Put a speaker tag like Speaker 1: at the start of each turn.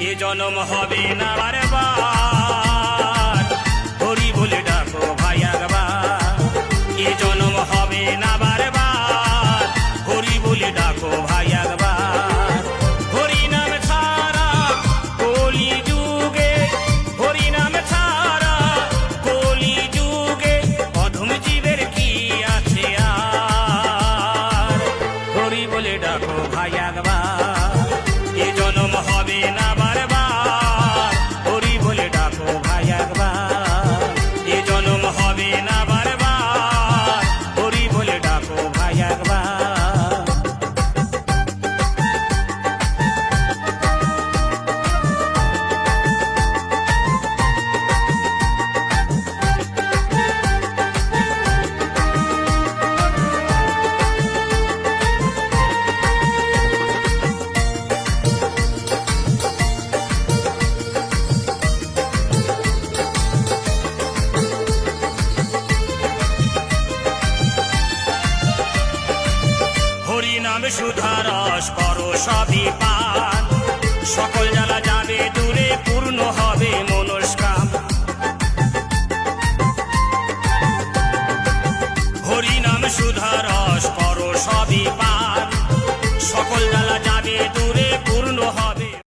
Speaker 1: এ জনম হবে না বারবার, হরি বলে ডাকো ভাই একবার। এ জনম হবে না বারবার, হরি বলে ডাকো ভাই একবার। হরি নাম ছাড়া কলি যুগে, হরি নাম ছাড়া কলি যুগে অধম জীবের কি আছে আর। হরি বলে ডাকো ভাই একবার, এ জনম হবে না বারবার, হরি বলে ডাকো ভাই একবার। এ জনম হবে না বারবার, হরি বলে ডাকো ভাই একবার। হরি নাম সুধারস করো সবই পান, সকল জ্বালা যাবে দূরে, পূর্ণ হবে মনস্কাম। হরি নাম সুধা